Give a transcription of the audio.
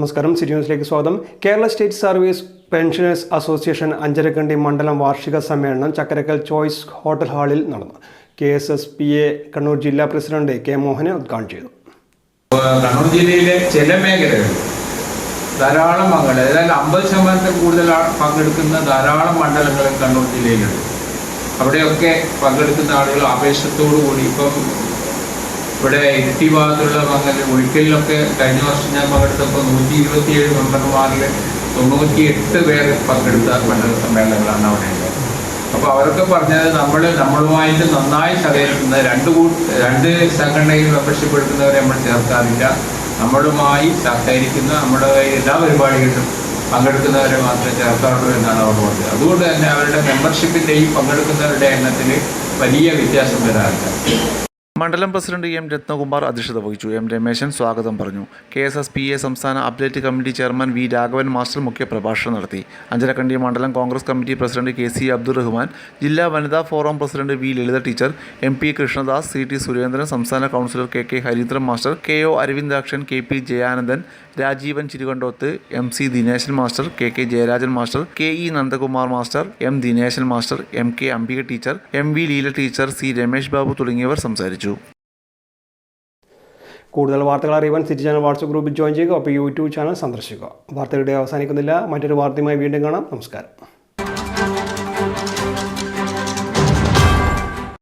നമസ്കാരം. സിറ്റി ന്യൂസിലേക്ക് സ്വാഗതം. Kerala state service pensioners association Anjarakandy മണ്ഡലം വാർഷിക സമ്മേളനം ചക്കരക്കൽ ചോയ്സ് ഹോട്ടൽ ഹാളിൽ നടന്നു. KSSPA കണ്ണൂർ ജില്ലാ പ്രസിഡന്റ് K. മോഹന് ഉദ്ഘാടനം ചെയ്തു. കണ്ണൂർ ജില്ലയിലെ ചില മേഖലകൾ ധാരാളം മണ്ഡലങ്ങൾ, അതായത് 50% കൂടുതൽ പങ്കെടുക്കുന്ന ധാരാളം മണ്ഡലങ്ങൾ കണ്ണൂർ ജില്ലയിലുണ്ട്. അവിടെയൊക്കെ പങ്കെടുക്കുന്ന ആളുകൾ ആവേശത്തോടു കൂടി ഇപ്പം ഇവിടെ ഇരിട്ടി ഭാഗത്തുള്ള ഒരിക്കലിലൊക്കെ കഴിഞ്ഞ വർഷം ഞാൻ പങ്കെടുത്തപ്പോൾ 127 മെമ്പർമാരിൽ 98 പേര് പങ്കെടുത്ത മണ്ഡല സമ്മേളനങ്ങളാണ് അവിടെ ഉള്ളത്. അപ്പോൾ അവരൊക്കെ പറഞ്ഞത് നമ്മളുമായിട്ട് നന്നായി സഹകരിക്കുന്ന രണ്ട് സംഘടനയിൽ മെമ്പർഷിപ്പ് എടുക്കുന്നവരെ നമ്മൾ ചേർക്കാറില്ല, നമ്മളുമായി സഹകരിക്കുന്ന നമ്മുടെ എല്ലാ പരിപാടികളിലും പങ്കെടുക്കുന്നവരെ മാത്രമേ ചേർക്കാറുള്ളൂ എന്നാണ് അവർ പറഞ്ഞത്. അതുകൊണ്ട് തന്നെ അവരുടെ മെമ്പർഷിപ്പിൻ്റെയും പങ്കെടുക്കുന്നവരുടെ എണ്ണത്തിൽ വലിയ വ്യത്യാസം വരാറില്ല. മണ്ഡലം പ്രസിഡന്റ് M. രത്നകുമാർ അധ്യക്ഷത വഹിച്ചു. M. രമേശൻ സ്വാഗതം പറഞ്ഞു. KSSPA സംസ്ഥാന athlete committee chairman V. Raghavan master മുഖ്യപ്രഭാഷണം നടത്തി. അഞ്ചരക്കണ്ടി മണ്ഡലം Congress committee president KC Abdurahman, ജില്ലാ വനിതാ forum president V. Lalitha teacher, MP Krishnadas, CT Surendran, സംസ്ഥാന councillor KK Harindran master, KO Aravindakshan, KP Jayanandan, Rajeevan Chirukandoth, MC Dineshan master, KK Jayarajan master, KE Nandakumar master, M. Dineshan master, MK Ambika teacher, MV Leela teacher, C. Ramesh Babu തുടങ്ങിയവർ സംസാരിച്ചു. കൂടുതൽ വാർത്തകൾ അറിയുവാൻ സിറ്റി ചാനൽ വാട്സ്ആപ്പ് ഗ്രൂപ്പിൽ ജോയിൻ ചെയ്യുക. അപ്പോൾ യൂട്യൂബ് ചാനൽ സന്ദർശിക്കുക. വാർത്തകളുടെ അവസാനിക്കുന്നില്ല. മറ്റൊരു വാർത്തയുമായി വീണ്ടും കാണാം. നമസ്കാരം.